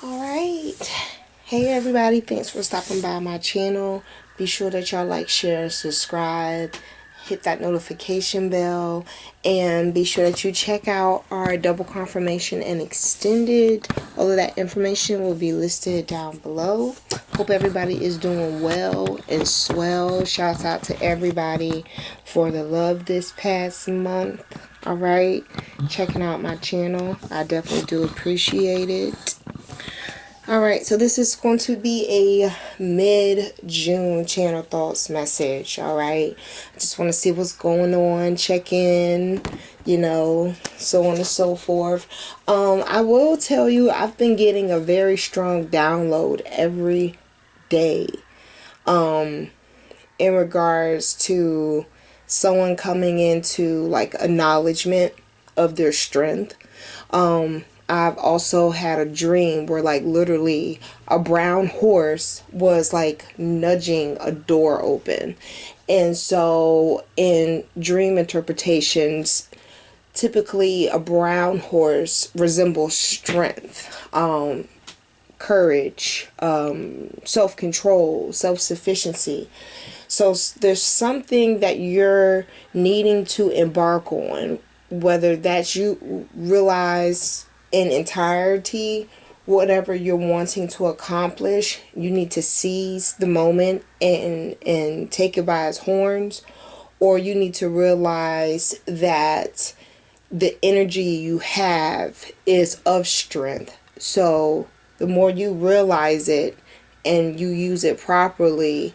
Alright. Hey everybody, thanks for stopping by my channel. Be sure that y'all like, share, subscribe, hit that notification bell, and be sure that you check out our double confirmation and extended. All of that information will be listed down below. Hope everybody is doing well and swell. Shouts out to everybody for the love this past month. Alright, checking out my channel. I definitely do appreciate it. Alright, so this is going to be a mid-June channel thoughts message, alright? I just want to see what's going on, check in, so on and so forth. I will tell you, I've been getting a very strong download every day in regards to someone coming into like acknowledgement of their strength. I've also had a dream where like literally a brown horse was like nudging a door open. And so in dream interpretations, typically a brown horse resembles strength, courage, self-control, self-sufficiency. So there's something that you're needing to embark on, whether that's you realize in entirety whatever you're wanting to accomplish. You need to seize the moment and take it by its horns, or you need to realize that the energy you have is of strength. So the more you realize it and you use it properly,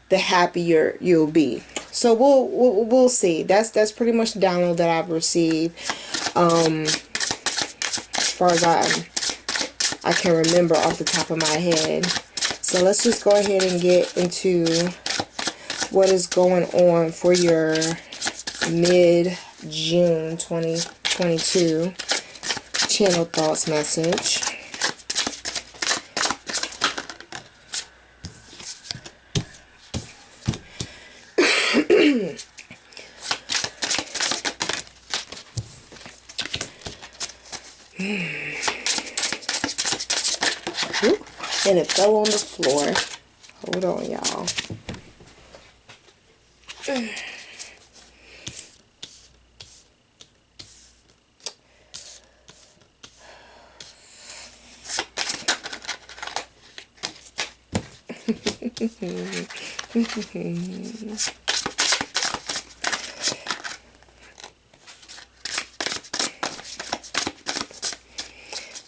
the happier you'll be. So we'll see. That's pretty much the download that I've received. As far as I can remember off the top of my head. So let's just go ahead and get into what is going on for your mid-June 2022 channel thoughts message. And it fell on the floor. Hold on, y'all.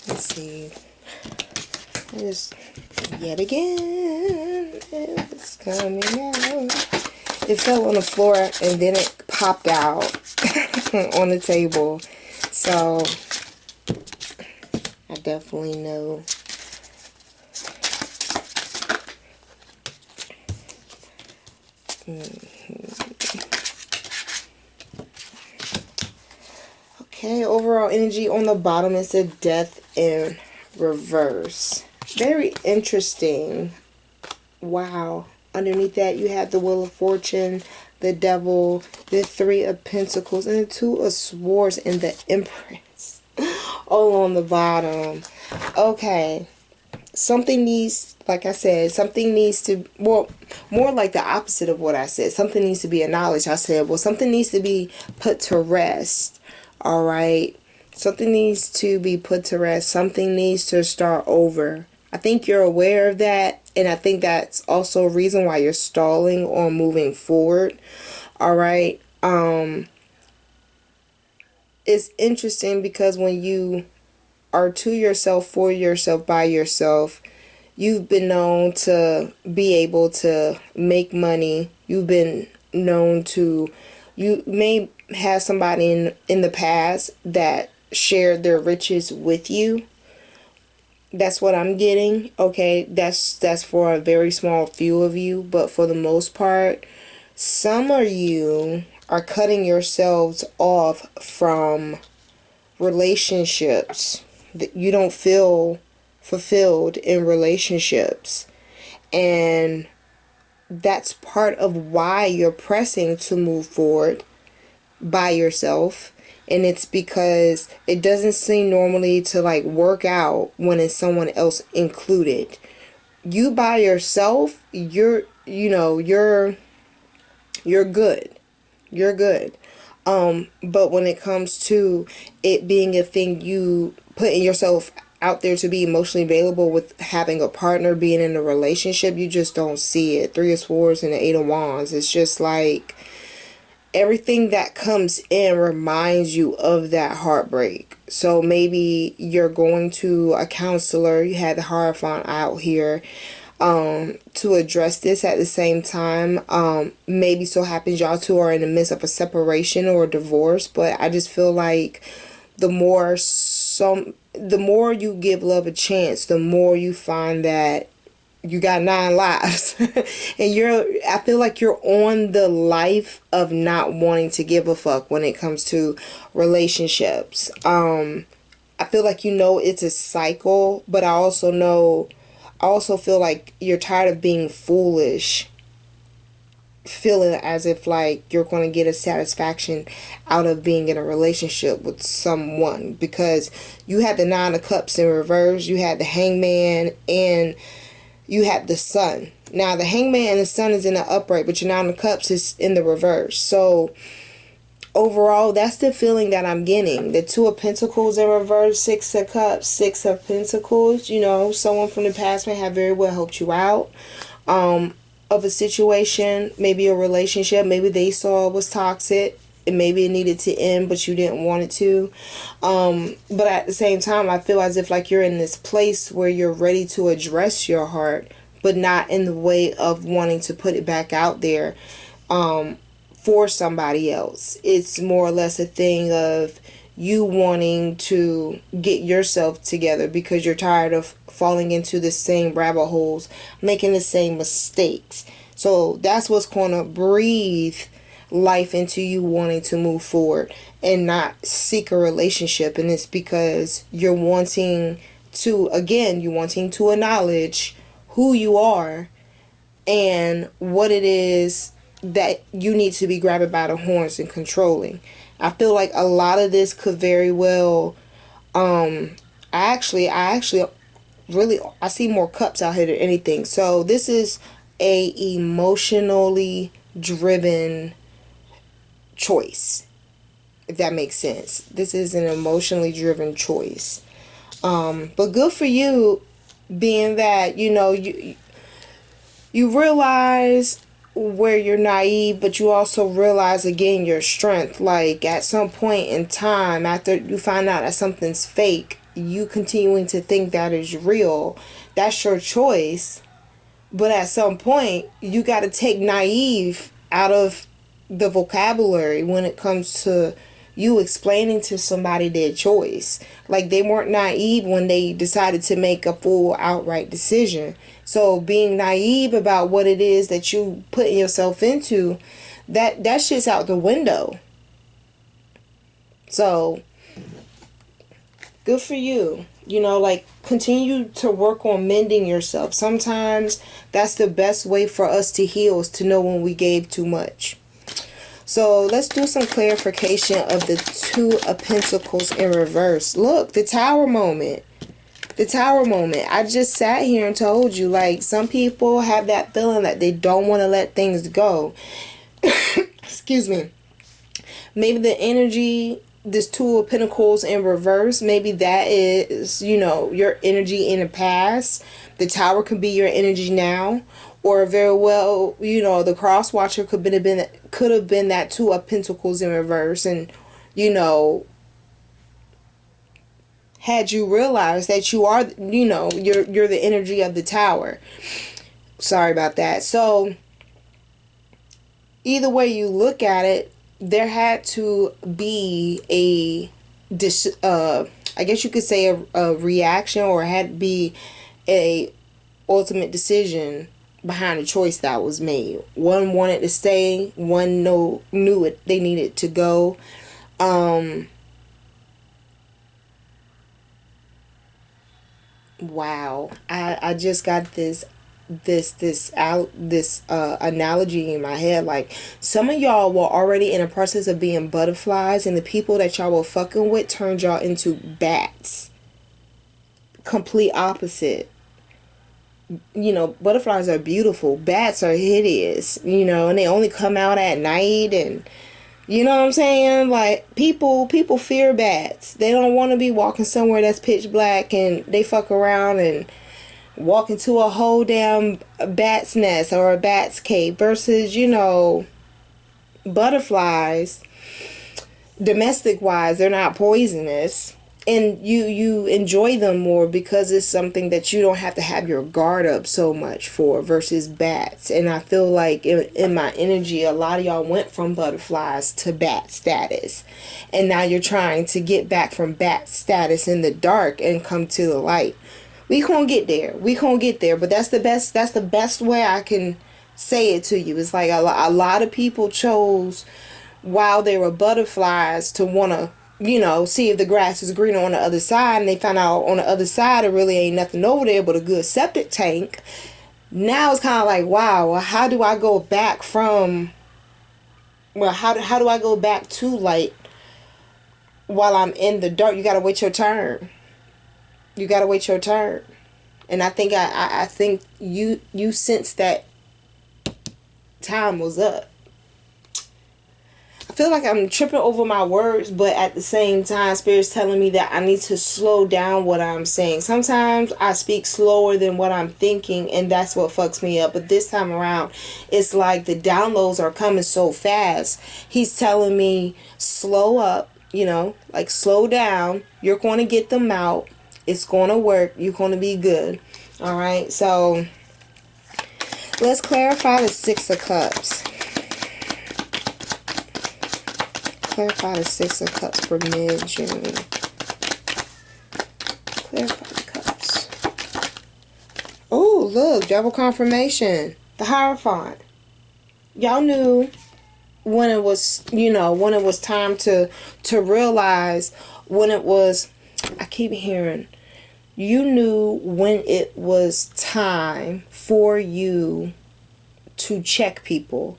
Let's see. Just yet again, it's coming out. It fell on the floor and then it popped out on the table. So I definitely know. Okay, overall energy on the bottom is a death in reverse. Very interesting. Wow. Underneath that you have the Wheel of Fortune, the Devil, the Three of Pentacles, and the Two of Swords, and the Empress all on the bottom. Okay. Something needs, like I said, something needs to, well, more like the opposite of what I said. Something needs to be acknowledged. I said, well, something needs to be put to rest. All right. Something needs to be put to rest. Something needs to start over. I think you're aware of that. And I think that's also a reason why you're stalling on moving forward. All right. It's interesting because when you are to yourself, for yourself, by yourself, you've been known to be able to make money. You've been known to, you may have somebody in the past that shared their riches with you. That's what I'm getting. Okay, that's for a very small few of you, but for the most part, some of you are cutting yourselves off from relationships. That you don't feel fulfilled in relationships, and that's part of why you're pressing to move forward by yourself And it's because it doesn't seem normally to like work out when it's someone else included. You by yourself, you're good. You're good. But when it comes to it being a thing, you putting yourself out there to be emotionally available with having a partner, being in a relationship, you just don't see it. Three of Swords and the Eight of Wands. It's just like everything that comes in reminds you of that heartbreak. So maybe you're going to a counselor, you had the Hierophant out here, to address this at the same time. Maybe so happens y'all two are in the midst of a separation or a divorce, but I just feel like the more you give love a chance, the more you find that you got 9 lives. And I feel like you're on the life of not wanting to give a fuck when it comes to relationships. I feel like it's a cycle, but I also feel like you're tired of being foolish, feeling as if like you're going to get a satisfaction out of being in a relationship with someone, because you had the Nine of Cups in reverse, you had the Hangman, and you had the Sun. Now the Hangman and the Sun is in the upright, but your Nine of Cups is in the reverse. So overall, that's the feeling that I'm getting. The Two of Pentacles in reverse, Six of Cups, Six of Pentacles. Someone from the past may have very well helped you out of a situation, maybe a relationship. Maybe they saw it was toxic and maybe it needed to end, but you didn't want it to. But at the same time, I feel as if like you're in this place where you're ready to address your heart, but not in the way of wanting to put it back out there for somebody else. It's more or less a thing of you wanting to get yourself together because you're tired of falling into the same rabbit holes, making the same mistakes. So that's what's going to breathe life into you wanting to move forward and not seek a relationship. And it's because you're wanting to acknowledge who you are and what it is that you need to be grabbing by the horns and controlling. I feel like a lot of this could very well I actually really I see more cups out here than anything. So this is a emotionally driven choice, if that makes sense. This is an emotionally driven choice. But good for you, being that you realize where you're naive, but you also realize again your strength. Like at some point in time, after you find out that something's fake, you continuing to think that is real. That's your choice. But at some point, you got to take naive out of the vocabulary when it comes to you explaining to somebody their choice. Like they weren't naive when they decided to make a full outright decision. So being naive about what it is that you putting yourself into, that shit's out the window. So good for you. Like continue to work on mending yourself. Sometimes that's the best way for us to heal, is to know when we gave too much. So let's do some clarification of the Two of Pentacles in reverse. Look, the Tower moment. The Tower moment. I just sat here and told you, like, some people have that feeling that they don't want to let things go. Excuse me. Maybe the energy, this Two of Pentacles in reverse, maybe that is, your energy in the past. The Tower could be your energy now. Or very well, the Cross Watcher could have been that Two of Pentacles in reverse, and had you realized that you are, you're the energy of the Tower. Sorry about that. So either way you look at it, there had to be I guess you could say a reaction, or had to be a ultimate decision behind the choice that was made. One wanted to stay, one knew it, they needed to go. Wow, I just got this analogy in my head. Like, some of y'all were already in a process of being butterflies, and the people that y'all were fucking with turned y'all into bats. Complete opposite. You know, butterflies are beautiful, bats are hideous, you know, and they only come out at night. And you know what I'm saying? Like, people fear bats. They don't want to be walking somewhere that's pitch black, and they fuck around and walk into a whole damn bat's nest or a bat's cave. Versus, you know, butterflies, domestic wise, they're not poisonous, and you enjoy them more because it's something that you don't have to have your guard up so much for, versus bats. And I feel like in my energy, a lot of y'all went from butterflies to bat status, and now you're trying to get back from bat status in the dark and come to the light. We gonna get there, but that's the best way I can say it to you. It's like a lot of people chose, while they were butterflies, to want to, you know, see if the grass is greener on the other side, and they found out on the other side there really ain't nothing over there but a good septic tank. Now it's kind of like, wow, well, how do I go back from, well, how do I go back to light while I'm in the dark? You gotta wait your turn. You gotta wait your turn. And I think I think you sensed that time was up. I feel like I'm tripping over my words, but at the same time, Spirit's telling me that I need to slow down what I'm saying. Sometimes I speak slower than what I'm thinking, and that's what fucks me up. But this time around, it's like the downloads are coming so fast. He's telling me, slow up, you know, like, slow down. You're going to get them out. It's going to work. You're going to be good. All right, so let's clarify the Six of Cups. Clarify the Six of Cups for mid-June. Clarify the cups. Oh, look, double confirmation. The Hierophant. Y'all knew when it was, you know, when it was time to realize, when it was, I keep hearing, you knew when it was time for you to check people.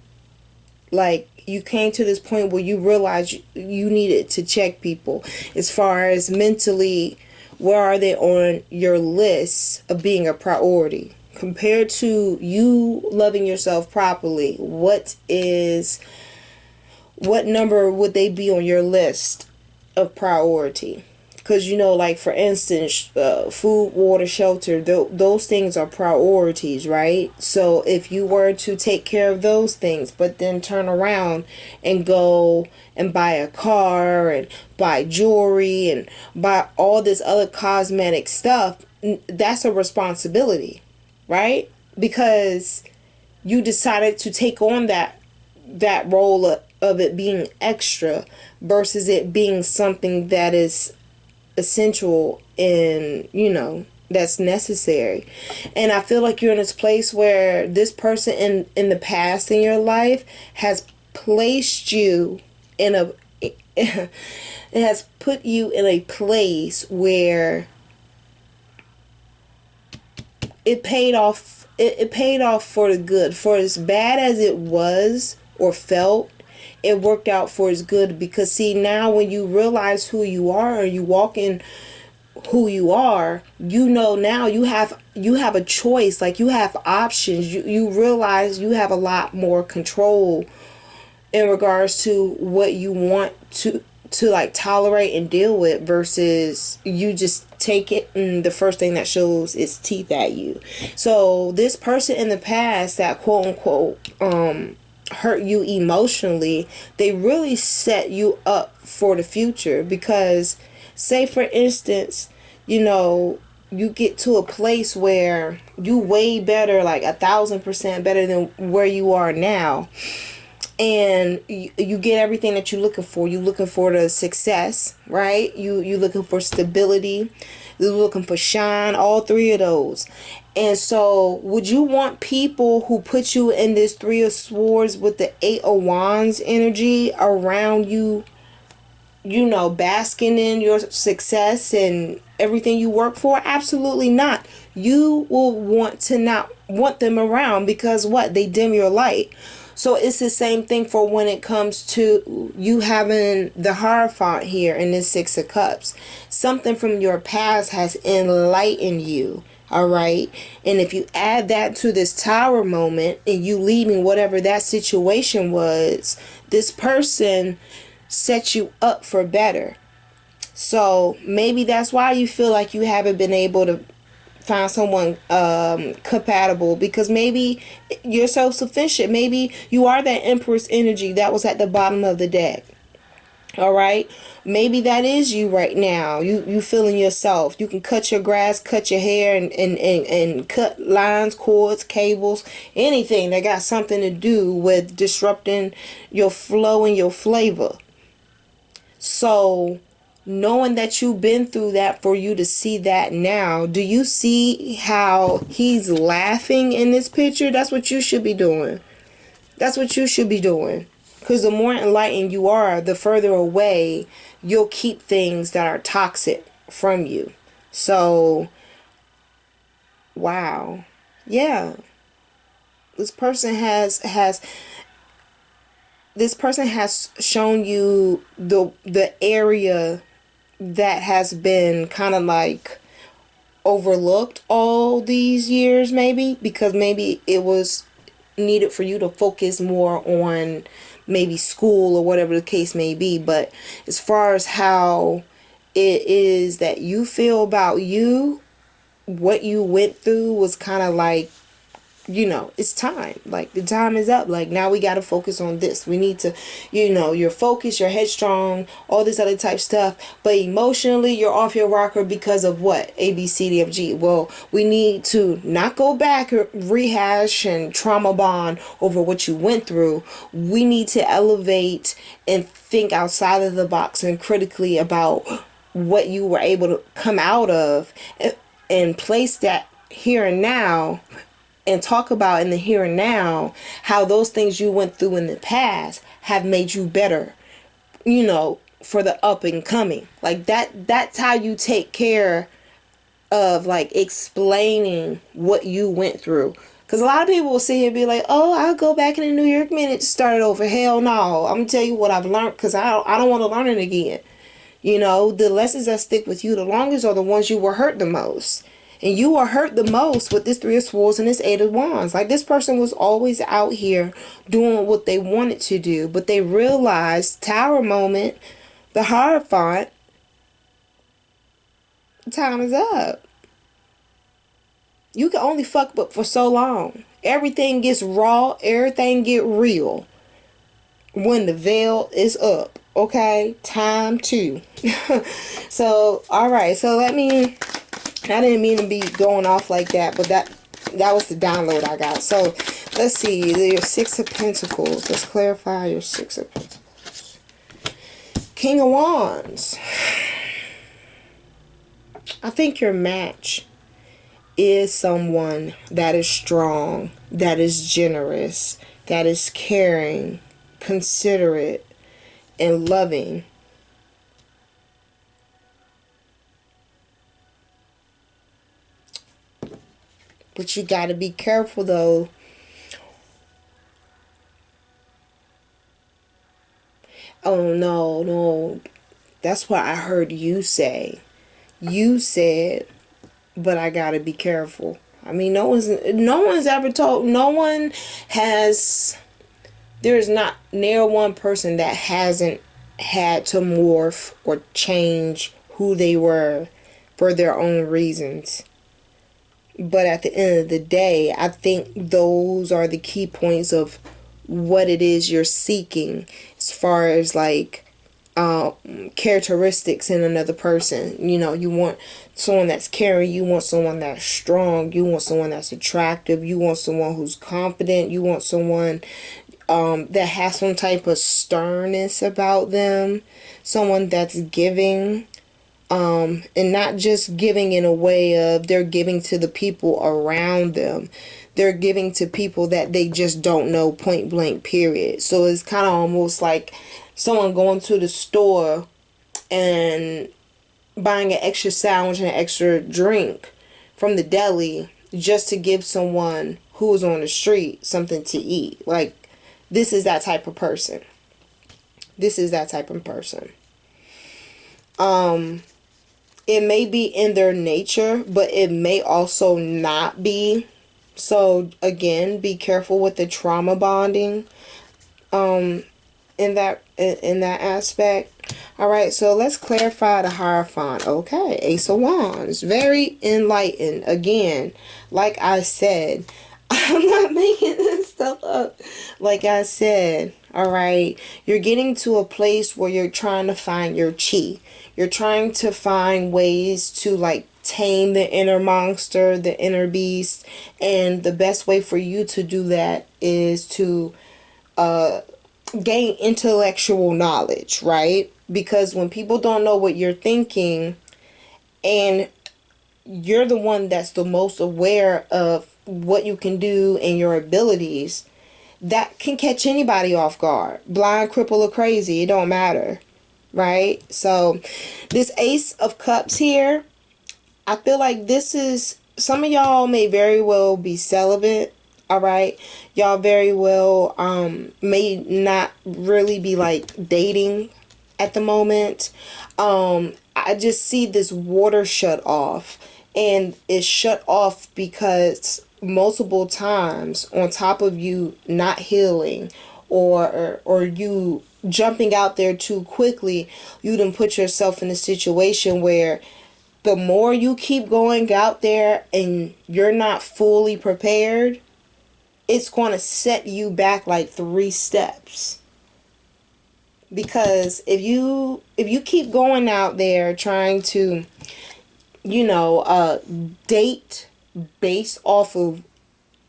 Like, you came to this point where you realized you needed to check people as far as mentally, where are they on your list of being a priority compared to you loving yourself properly. What number would they be on your list of priority? Because, you know, like, for instance, food, water, shelter, those things are priorities, right? So if you were to take care of those things, but then turn around and go and buy a car and buy jewelry and buy all this other cosmetic stuff, that's a responsibility, right? Because you decided to take on that role of it being extra versus it being something that is essential and, you know, that's necessary. And I feel like you're in this place where this person in the past in your life has placed you in a it has put you in a place where it paid off. It paid off for the good. For as bad as it was or felt, it worked out for his good. Because, see, now when you realize who you are, or you walk in who you are, you know, now you have a choice. Like, you have options. You realize you have a lot more control in regards to what you want to like tolerate and deal with, versus you just take it and the first thing that shows its teeth at you. So this person in the past that quote unquote hurt you emotionally, they really set you up for the future. Because, say for instance, you know, you get to a place where you way better, like 1,000% better than where you are now, and you get everything that you're looking for. You're looking for the success, right? You looking for stability, you're looking for shine, all three of those. And so, would you want people who put you in this Three of Swords with the Eight of Wands energy around you basking in your success and everything you work for? Absolutely not. You will want to not want them around because what? They dim your light. So it's the same thing for when it comes to you having the Hierophant here in this Six of Cups. Something from your past has enlightened you. All right. And if you add that to this Tower moment and you leaving whatever that situation was, this person set you up for better. So maybe that's why you feel like you haven't been able to find someone compatible, because maybe you're self-sufficient. Maybe you are that Empress energy that was at the bottom of the deck. All right, maybe that is you right now. You feeling yourself. You can cut your grass, cut your hair, and cut lines, cords, cables, anything that got something to do with disrupting your flow and your flavor. So knowing that you've been through that, for you to see that now, do you see how he's laughing in this picture? That's what you should be doing. That's what you should be doing. Because the more enlightened you are, the further away you'll keep things that are toxic from you. So, wow. Yeah. This person has shown you the area that has been kind of like overlooked all these years, maybe because maybe it was needed for you to focus more on maybe school or whatever the case may be. But as far as how it is that you feel about you, what you went through was kind of like, it's time. Like, the time is up. Like, now we got to focus on this. We need to, you're focused, you're headstrong, all this other type stuff. But emotionally, you're off your rocker because of what? A, B, C, D, F, G. Well, we need to not go back or rehash and trauma bond over what you went through. We need to elevate and think outside of the box and critically about what you were able to come out of, and place that here and now, and talk about in the here and now how those things you went through in the past have made you better, for the up and coming. Like that's how you take care of, like, explaining what you went through. Because a lot of people will sit here and be like, oh, I'll go back in the New York minute to start it over. Hell no. I'm going to tell you what I've learned, because I don't want to learn it again. The lessons that stick with you the longest are the ones you were hurt the most. And you are hurt the most with this Three of Swords and this Eight of Wands. Like, this person was always out here doing what they wanted to do. But they realized, Tower moment, the Hierophant, time is up. You can only fuck but for so long. Everything gets raw. Everything get real when the veil is up. Okay? Time to. So, alright. So, I didn't mean to be going off like that, but that was the download I got. So, let's see. Your Six of Pentacles. Let's clarify your Six of Pentacles. King of Wands. I think your match is someone that is strong, that is generous, that is caring, considerate, and loving. But you got to be careful, though. Oh, no. That's what I heard you say. You said, but I got to be careful. I mean, no one's ever told, there's not near one person that hasn't had to morph or change who they were for their own reasons. But at the end of the day, I think those are the key points of what it is you're seeking, as far as like characteristics in another person. You want someone that's caring, you want someone that's strong, you want someone that's attractive, you want someone who's confident, you want someone that has some type of sternness about them, someone that's giving. And not just giving in a way of they're giving to the people around them. They're giving to people that they just don't know, point blank, period. So it's kind of almost like someone going to the store and buying an extra sandwich and an extra drink from the deli just to give someone who is on the street something to eat. Like, this is that type of person. This is that type of person. It may be in their nature, but it may also not be. So again, be careful with the trauma bonding in that aspect. All right, so let's clarify the Hierophant. Okay, Ace of Wands, very enlightened. Again, like I said, I'm not making this stuff up. Like I said, all right, you're getting to a place where you're trying to find your chi. You're trying to find ways to like tame the inner monster, the inner beast, and the best way for you to do that is to gain intellectual knowledge, right? Because when people don't know what you're thinking, and you're the one that's the most aware of what you can do and your abilities, that can catch anybody off guard. Blind, cripple, or crazy, it don't matter, right? So this Ace of Cups here, I feel like this is, some of y'all may very well be celibate. All right, y'all very well may not really be like dating at the moment. I just see this water shut off, and it's shut off because multiple times, on top of you not healing or you jumping out there too quickly, you done put yourself in a situation where the more you keep going out there and you're not fully prepared, it's going to set you back like 3 steps. Because if you keep going out there trying to, you know, date based off of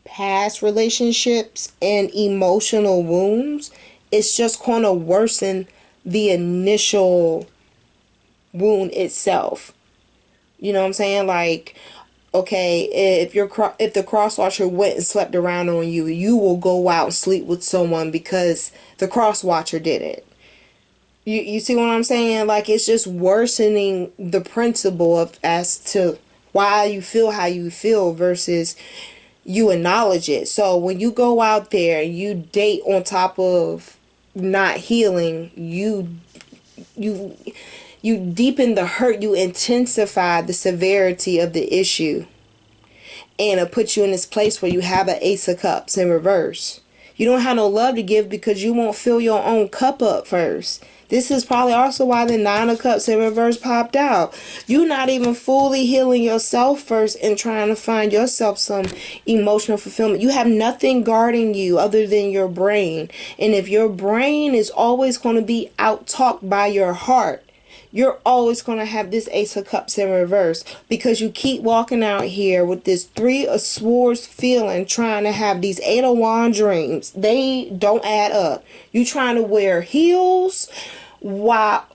past relationships and emotional wounds, it's just going to worsen the initial wound itself. You know what I'm saying? Like, okay, if the cross watcher went and slept around on you, you will go out and sleep with someone because the cross watcher did it. You see what I'm saying? Like, it's just worsening the principle of as to why you feel how you feel versus you acknowledge it. So when you go out there and you date on top of not healing, you deepen the hurt, you intensify the severity of the issue, and it puts you in this place where you have an Ace of Cups in reverse. You don't have no love to give because you won't fill your own cup up first. This is probably also why the 9 of Cups in reverse popped out. You're not even fully healing yourself first and trying to find yourself some emotional fulfillment. You have nothing guarding you other than your brain. And if your brain is always going to be out-talked by your heart, you're always going to have this Ace of Cups in reverse because you keep walking out here with this 3 of Swords feeling, trying to have these 8 of Wands dreams. They don't add up. You trying to wear heels while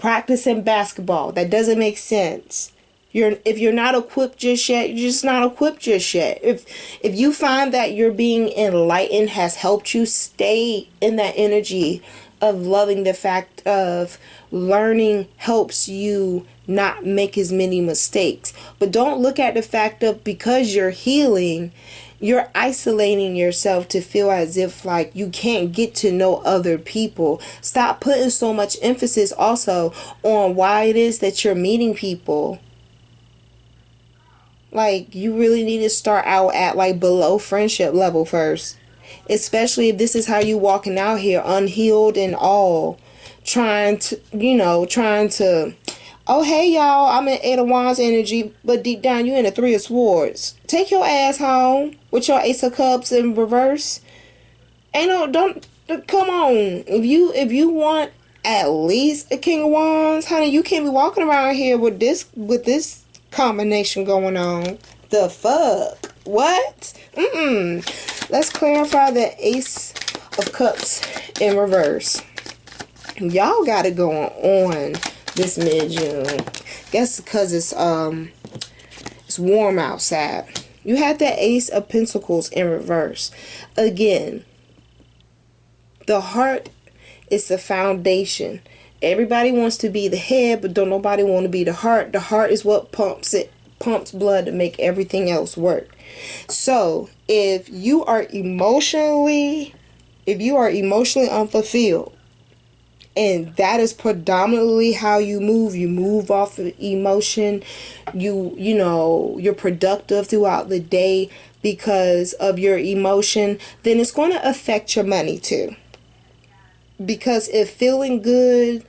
practicing basketball. That doesn't make sense. If you're not equipped just yet, you're just not equipped just yet. If you find that you're being enlightened has helped you, stay in that energy of loving the fact of learning helps you not make as many mistakes. But don't look at the fact of because you're healing, you're isolating yourself to feel as if like you can't get to know other people. Stop putting so much emphasis also on why it is that you're meeting people. Like, you really need to start out at like below friendship level first. Especially if this is how you walking out here unhealed and all, trying to, oh hey y'all, I'm in 8 of Wands energy, but deep down you in a 3 of Swords. Take your ass home with your Ace of Cups in reverse. Don't come on. If you want at least a King of Wands, honey, you can't be walking around here with this combination going on. The fuck? What? Let's clarify the Ace of Cups in reverse. Y'all got it going on this mid-June. Guess because it's warm outside. You had the Ace of Pentacles in reverse. Again, the heart It's the foundation. Everybody wants to be the head, but don't nobody want to be the heart. The heart is what pumps blood to make everything else work. So if you are emotionally unfulfilled, and that is predominantly how you move off of emotion, you're productive throughout the day because of your emotion, then it's going to affect your money too. Because if feeling good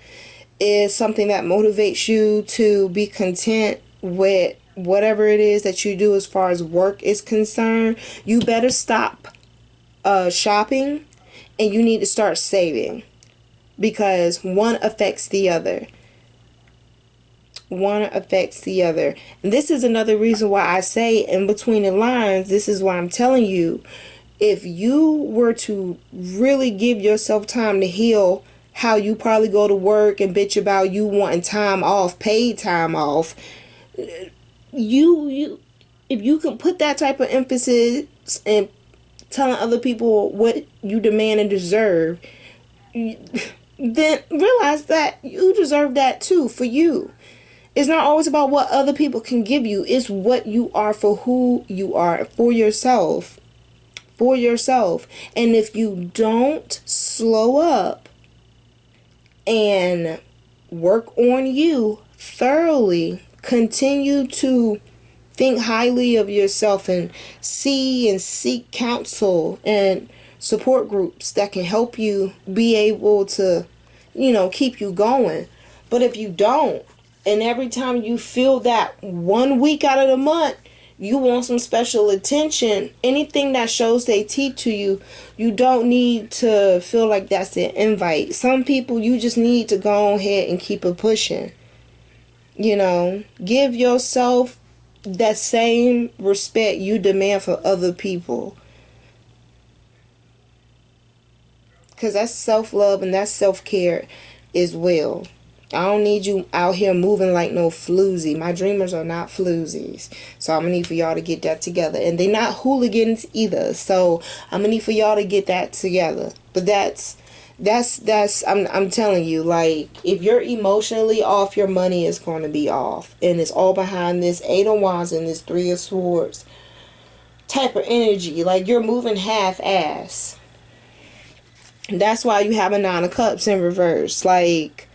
is something that motivates you to be content with whatever it is that you do as far as work is concerned, you better stop shopping, and you need to start saving, because one affects the other. And this is another reason why I say in between the lines, this is why I'm telling you, if you were to really give yourself time to heal, how you probably go to work and bitch about you wanting time off, paid time off, you if you can put that type of emphasis in telling other people what you demand and deserve, then realize that you deserve that too for you. It's not always about what other people can give you. It's what you are, for who you are, for yourself. And if you don't slow up and work on you thoroughly, continue to think highly of yourself and seek counsel and support groups that can help you be able to, keep you going. But if you don't, and every time you feel that 1 week out of the month you want some special attention, anything that shows they teeth to you, you don't need to feel like that's the invite. Some people, you just need to go ahead and keep it pushing. Give yourself that same respect you demand for other people. Because that's self-love and that's self-care as well. I don't need you out here moving like no floozy. My dreamers are not floozies. So I'm going to need for y'all to get that together. And they're not hooligans either. So I'm going to need for y'all to get that together. But I'm telling you, like, if you're emotionally off, your money is going to be off. And it's all behind this 8 of Wands and this 3 of Swords type of energy. Like, you're moving half-ass. That's why you have a 9 of Cups in reverse. Like,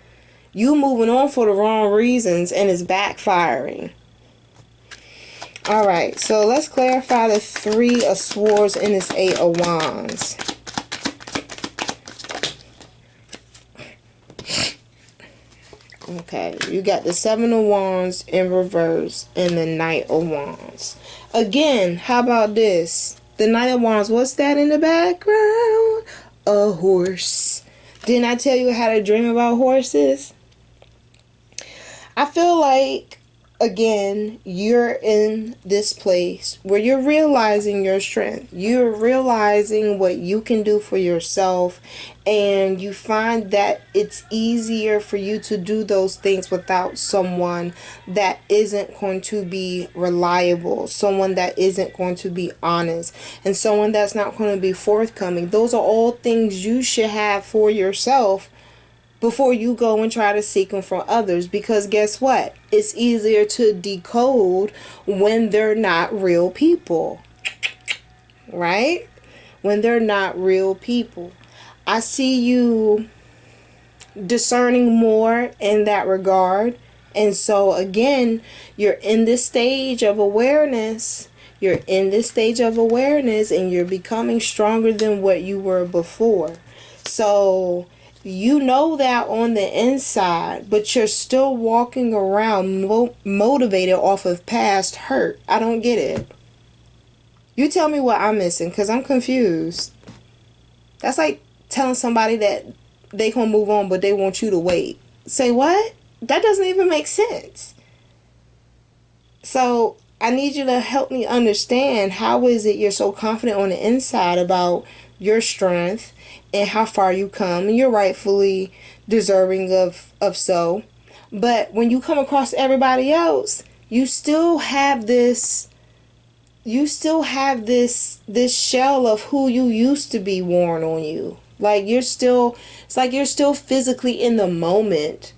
you moving on for the wrong reasons and it's backfiring. Alright, so let's clarify the 3 of Swords and this 8 of Wands. Okay, you got the 7 of Wands in reverse and the Knight of Wands. Again, how about this? The Knight of Wands, what's that in the background? A horse. Didn't I tell you how to dream about horses? I feel like, again, you're in this place where you're realizing your strength. You're realizing what you can do for yourself. And you find that it's easier for you to do those things without someone that isn't going to be reliable. Someone that isn't going to be honest. And someone that's not going to be forthcoming. Those are all things you should have for yourself before you go and try to seek them from others. Because guess what? It's easier to decode when they're not real people. Right? When they're not real people. I see you discerning more in that regard. And so again, you're in this stage of awareness. You're in this stage of awareness and you're becoming stronger than what you were before. So you know that on the inside, but you're still walking around motivated off of past hurt. I don't get it. You tell me what I'm missing, because I'm confused. That's like telling somebody that they gonna move on, but they want you to wait. Say what? That doesn't even make sense. So I need you to help me understand, how is it you're so confident on the inside about your strength and how far you come, and you're rightfully deserving of so, but when you come across everybody else, you still have this shell of who you used to be worn on you. Like you're still, it's like you're still physically in the moment.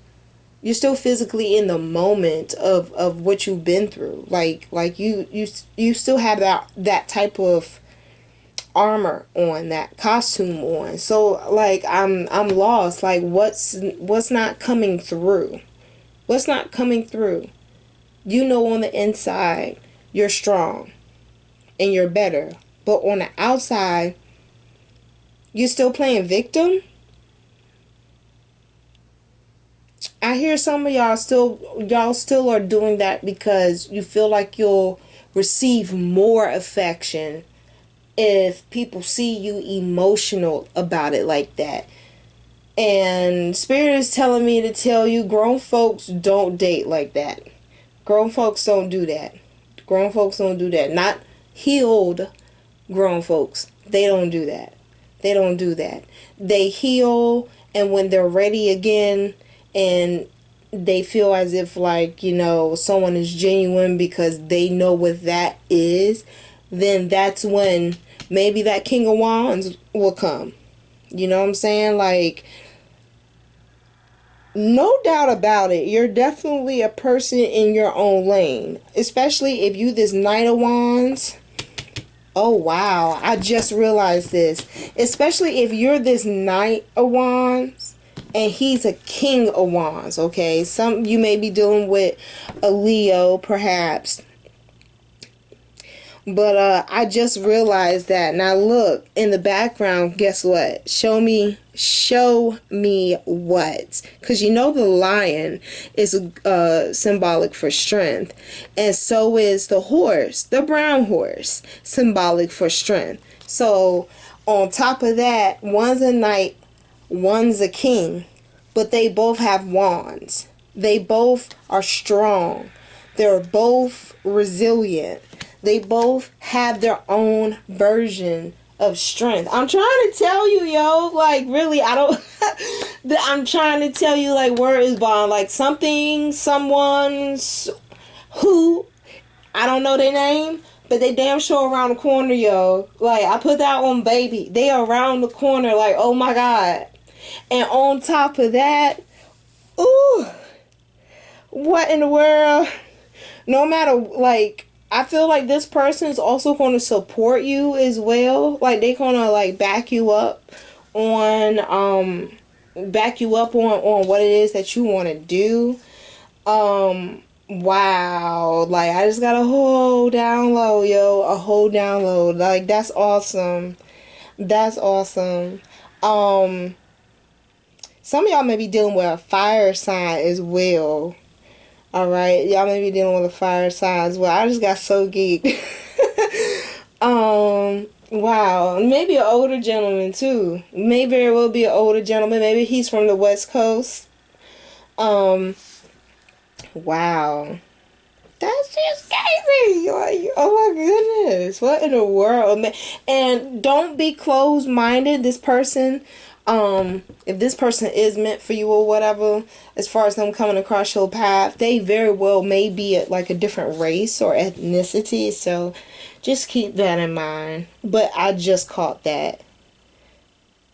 You're still physically in the moment of what you've been through. Like you still have that type of armor on, that costume on. So like I'm lost. Like what's not coming through? What's not coming through? You know on the inside you're strong and you're better. But on the outside, you're still playing victim? I hear some of y'all still are doing that because you feel like you'll receive more affection if people see you emotional about it like that. And Spirit is telling me to tell you, grown folks don't date like that. Grown folks don't do that. Grown folks don't do that. Not healed grown folks. They don't do that. They don't do that. They heal, and when they're ready again and they feel as if like, you know, someone is genuine because they know what that is, then that's when maybe that King of Wands will come. You know what I'm saying? Like, no doubt about it, you're definitely a person in your own lane. Especially if you this Knight of Wands. Oh wow, I just realized this. Especially if you're this Knight of Wands and he's a King of Wands, okay? Some you may be dealing with a Leo perhaps. But I just realized that. Now look, in the background, guess what? Show me what? Because you know the lion is symbolic for strength. And so is the horse, the brown horse, symbolic for strength. So on top of that, one's a knight, one's a king. But they both have wands. They both are strong. They're both resilient. They both have their own version of strength. I'm trying to tell you, yo, like really, I don't I'm trying to tell you like word is bond, like something, someone's who I don't know their name, but they damn sure around the corner, yo. Like I put that on baby. They are around the corner, like, oh my God. And on top of that, ooh, what in the world? No matter, like, I feel like this person is also going to support you as well. Like, they're going to, like, back you up on what it is that you want to do. Wow. Like, I just got a whole download, yo. A whole download. Like, that's awesome. That's awesome. Some of y'all may be dealing with a fire sign as well. Alright, y'all may be dealing with a fire sign as well. I just got so geeked. Wow. Maybe an older gentleman too. Maybe it will be an older gentleman. Maybe he's from the West Coast. Wow. That's just crazy. Like, oh my goodness. What in the world, man? And don't be closed-minded. This person, if this person is meant for you or whatever, as far as them coming across your path, they very well may be like a different race or ethnicity. So just keep that in mind. But I just caught that.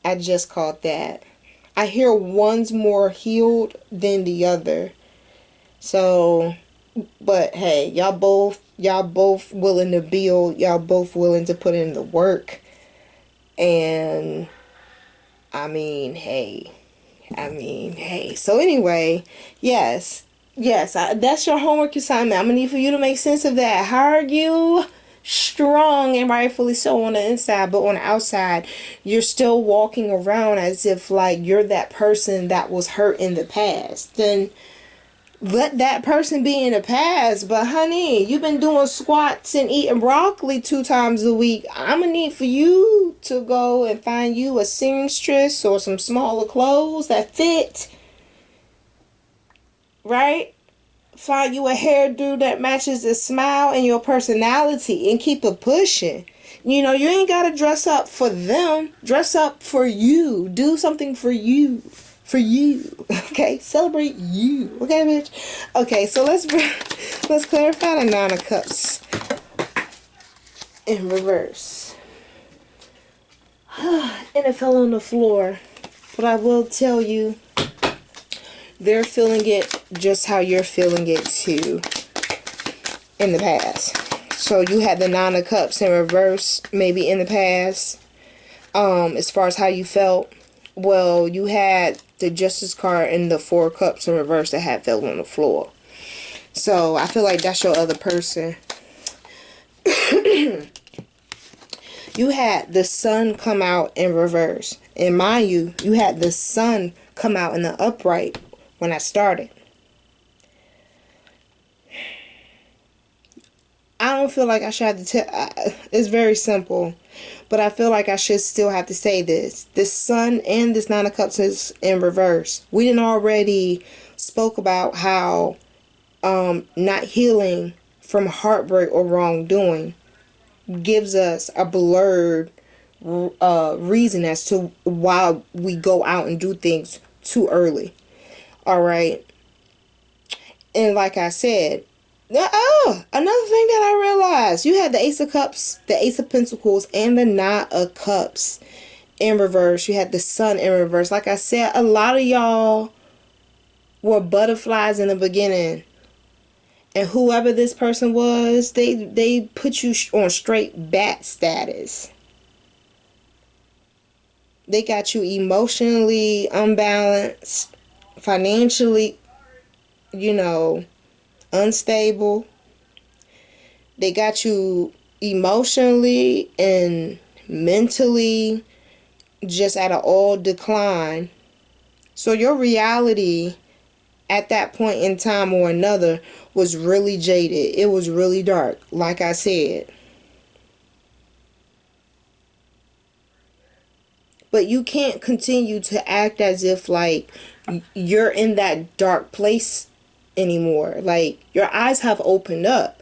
I hear one's more healed than the other. So, but hey, y'all both willing to build, y'all both willing to put in the work. And I mean, hey. So anyway, yes, that's your homework assignment. I'm gonna need for you to make sense of that. How are you strong and rightfully so on the inside, but on the outside, you're still walking around as if like you're that person that was hurt in the past? Then let that person be in the past. But honey, you've been doing squats and eating broccoli 2 times a week. I'm gonna need for you to go and find you a seamstress or some smaller clothes that fit, right? Find you a hairdo that matches the smile and your personality and keep it pushing. You know, you ain't gotta dress up for them. Dress up for you. Do something for you. For you. Okay? Celebrate you. Okay, bitch? Okay, so let's clarify the 9 of Cups in reverse. And it fell on the floor. But I will tell you, they're feeling it just how you're feeling it too in the past. So you had the Nine of Cups in reverse maybe in the past, as far as how you felt. Well, you had the Justice card and the Four of Cups in reverse that had fell on the floor. So I feel like that's your other person. You had the Sun come out in reverse. And mind you, you had the Sun come out in the upright when I started. I don't feel like I should have to tell. It's very simple. But I feel like I should still have to say this. This Sun and this Nine of Cups is in reverse. We didn't already spoke about how not healing from heartbreak or wrongdoing gives us a blurred reason as to why we go out and do things too early. Alright? And like I said, another thing that I realized, you had the Ace of Cups, the Ace of Pentacles, and the Nine of Cups in reverse. You had the Sun in reverse. Like I said, a lot of y'all were butterflies in the beginning. And whoever this person was, they put you on straight bat status. They got you emotionally unbalanced, financially, unstable. They got you emotionally and mentally just at an all decline. So your reality at that point in time or another was really jaded. It was really dark, like I said. But you can't continue to act as if like you're in that dark place anymore. Like your eyes have opened up.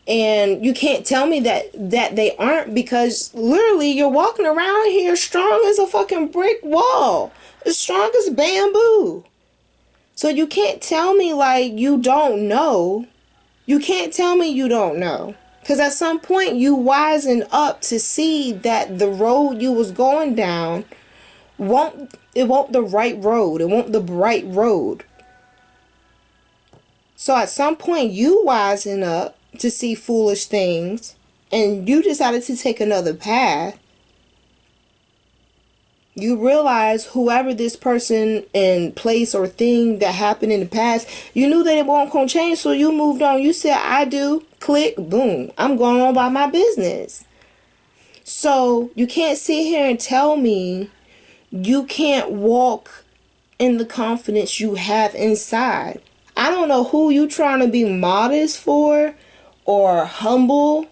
And you can't tell me that they aren't, because literally you're walking around here strong as a fucking brick wall. As strong as bamboo. So you can't tell me like you don't know. You can't tell me you don't know. Because at some point you wisen up to see that the road you was going down won't the right road. It won't the bright road. So at some point you wisen up to see foolish things and you decided to take another path. You realize whoever this person and place or thing that happened in the past, you knew that it won't come change, so you moved on. You said, I do, click, boom. I'm going on about my business. So you can't sit here and tell me you can't walk in the confidence you have inside. I don't know who you trying to be modest for or humble.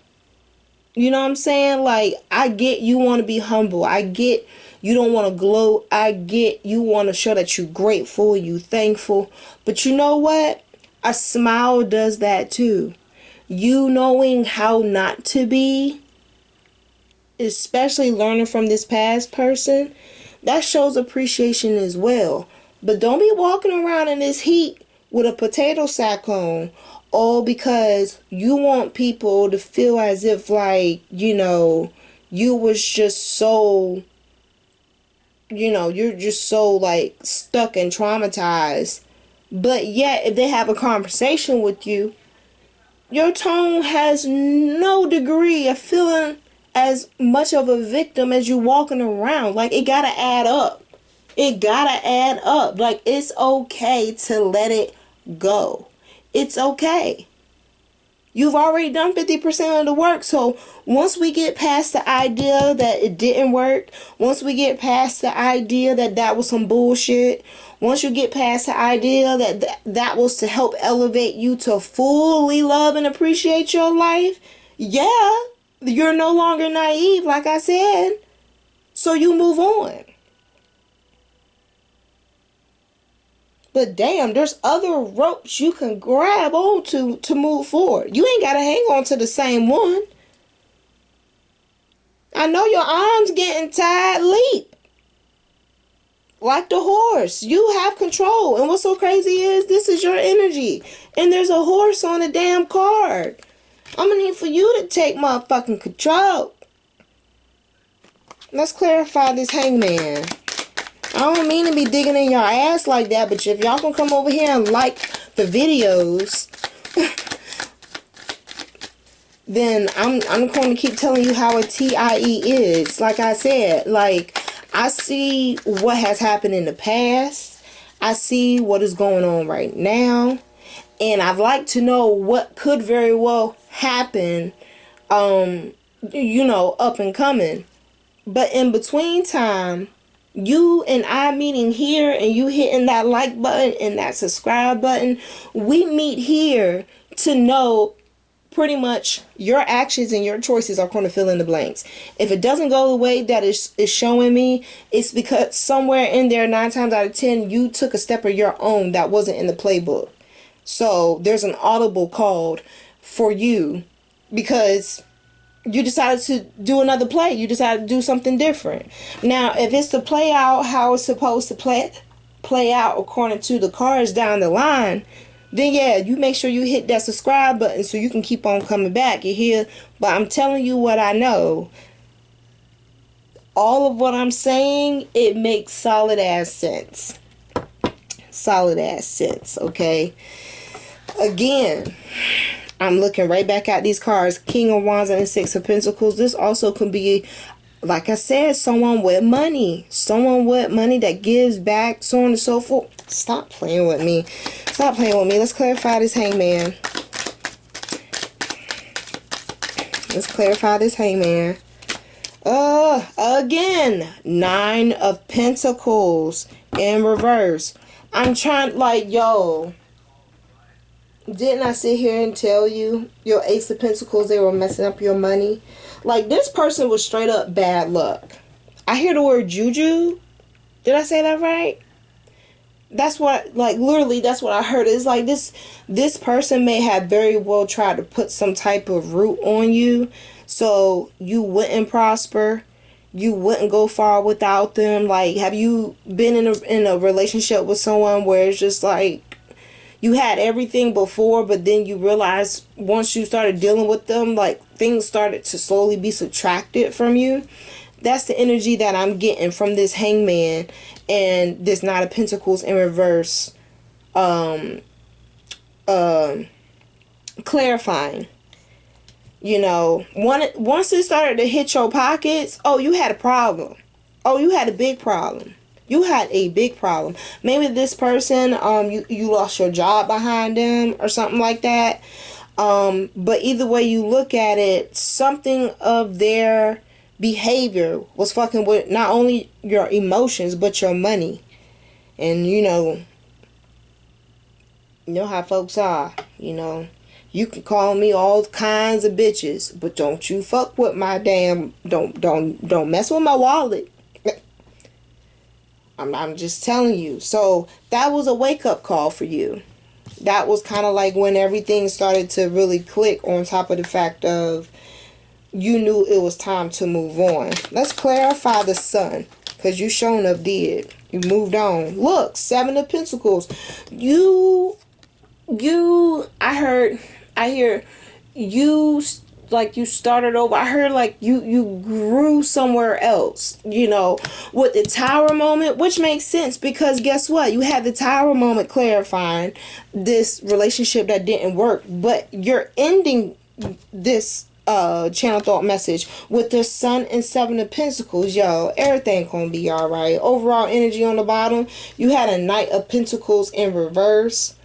You know what I'm saying? Like, I get you want to be humble. I get you don't want to gloat. I get you want to show that you're grateful, you thankful. But you know what? A smile does that too. You knowing how not to be, especially learning from this past person, that shows appreciation as well. But don't be walking around in this heat with a potato sack on, all because you want people to feel as if like, you was just so, you're just so like stuck and traumatized. But yet if they have a conversation with you, your tone has no degree of feeling as much of a victim as you walking around. Like, it gotta add up. It gotta add up. Like, it's okay to let it go. It's okay. You've already done 50% of the work. So once we get past the idea that it didn't work, once we get past the idea that that was some bullshit, once you get past the idea that that was to help elevate you to fully love and appreciate your life, yeah, you're no longer naive, like I said. So you move on. But damn, there's other ropes you can grab onto to move forward. You ain't got to hang on to the same one. I know your arms getting tired. Leap. Like the horse. You have control. And what's so crazy is this is your energy. And there's a horse on the damn card. I'm going to need for you to take motherfucking control. Let's clarify this hangman. I don't mean to be digging in your ass like that, but if y'all can come over here and like the videos, then I'm going to keep telling you how a TIE is. Like I said, like, I see what has happened in the past. I see what is going on right now. And I'd like to know what could very well happen, you know, up and coming. But in between time, you and I meeting here and you hitting that like button and that subscribe button, we meet here to know pretty much your actions and your choices are going to fill in the blanks. If it doesn't go the way that is showing me, it's because somewhere in there, 9 times out of 10, you took a step of your own that wasn't in the playbook. So there's an audible called for you because you decided to do another play. You decided to do something different. Now, if it's to play out how it's supposed to play out according to the cards down the line, then yeah, you make sure you hit that subscribe button so you can keep on coming back. You hear? But I'm telling you what I know. All of what I'm saying, it makes solid ass sense. Solid ass sense, okay? Again, I'm looking right back at these cards. King of Wands and 6 of Pentacles. This also could be, like I said, someone with money. Someone with money that gives back, so on and so forth. Stop playing with me. Stop playing with me. Let's clarify this hangman. Let's clarify this hangman. Again, 9 of Pentacles in reverse. I'm trying, like, yo, didn't I sit here and tell you your Ace of Pentacles, they were messing up your money? Like, this person was straight up bad luck. I hear the word juju. Did I say that right? That's what, like, literally, that's what I heard. It's like this person may have very well tried to put some type of root on you so you wouldn't prosper. You wouldn't go far without them. Like, have you been in a relationship with someone where it's just like you had everything before, but then you realize once you started dealing with them, like, things started to slowly be subtracted from you? That's the energy that I'm getting from this hangman and this 9 of Pentacles in reverse. Clarifying. You know, once it started to hit your pockets, oh, you had a problem. Oh, you had a big problem. You had a big problem. Maybe this person, you lost your job behind them or something like that. But either way you look at it, something of their behavior was fucking with not only your emotions but your money. And you know how folks are. You know, you can call me all kinds of bitches, but don't you fuck with my damn, don't mess with my wallet. I'm just telling you. So that was a wake-up call for you. That was kind of like when everything started to really click, on top of the fact of you knew it was time to move on. Let's clarify the Sun, because you shown up did. You moved on. Look, 7 of Pentacles. I hear you, like, you started over. I heard like you grew somewhere else, you know, with the Tower moment, which makes sense because guess what? You had the Tower moment clarifying this relationship that didn't work, but you're ending this channel thought message with the Sun and 7 of Pentacles. Yo, everything gonna be all right. Overall energy on the bottom, you had a Knight of Pentacles in reverse,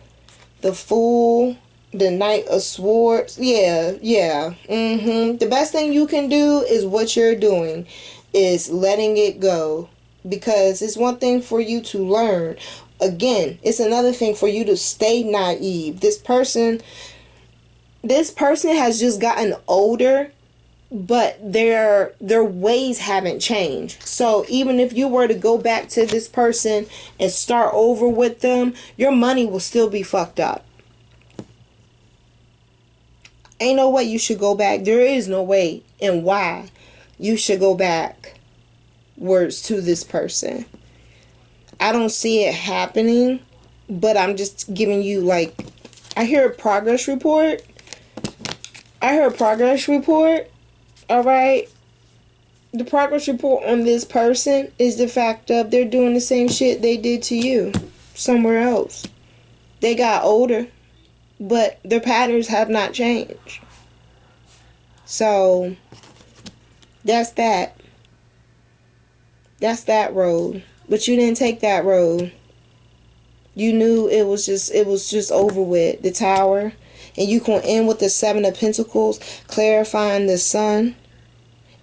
the Fool, the Knight of Swords. Yeah. The best thing you can do is what you're doing, is letting it go, because it's one thing for you to learn. Again, it's another thing for you to stay naive. This person has just gotten older, but their ways haven't changed. So even if you were to go back to this person and start over with them, your money will still be fucked up. Ain't no way you should go back. There is no way and why you should go backwards to this person. I don't see it happening, but I'm just giving you, like, I hear a progress report. All right. The progress report on this person is the fact of they're doing the same shit they did to you somewhere else. They got older, but their patterns have not changed. So that's that. That's that road. But you didn't take that road. You knew it was just over with. The Tower. And you can end with the Seven of Pentacles, clarifying the Sun.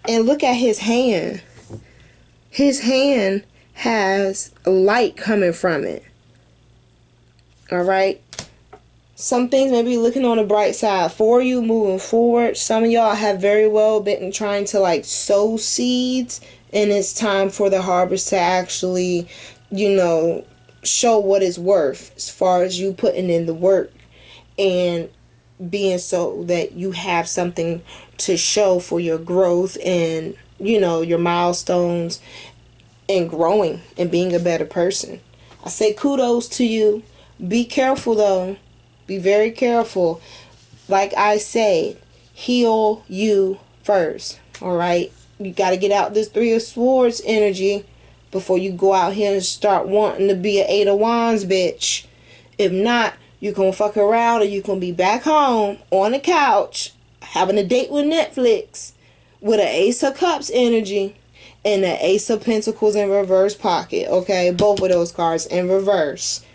And look at his hand. His hand has light coming from it. Alright? Some things may be looking on the bright side for you moving forward. Some of y'all have very well been trying to like sow seeds. And it's time for the harvest to actually, you know, show what it's worth as far as you putting in the work. And being so that you have something to show for your growth and, you know, your milestones and growing and being a better person. I say kudos to you. Be careful though. Be very careful. Like I say, heal you first. Alright? You got to get out this Three of Swords energy before you go out here and start wanting to be an Eight of Wands bitch. If not, you're going to fuck around and you're going to be back home on the couch having a date with Netflix with an Ace of Cups energy and an Ace of Pentacles in reverse pocket. Okay, both of those cards in reverse.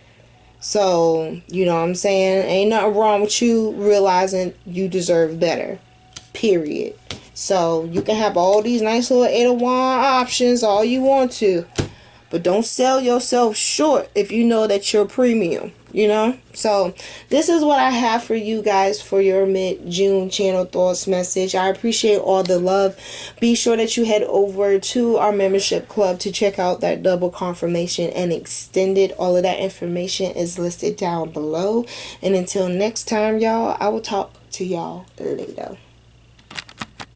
So, you know what I'm saying? Ain't nothing wrong with you realizing you deserve better. Period. So, you can have all these nice little Eight of Wands options all you want to. But don't sell yourself short if you know that you're premium, you know? So, this is what I have for you guys for your mid-June channel thoughts message. I appreciate all the love. Be sure that you head over to our membership club to check out that double confirmation and extended. All of that information is listed down below. And until next time, y'all, I will talk to y'all later.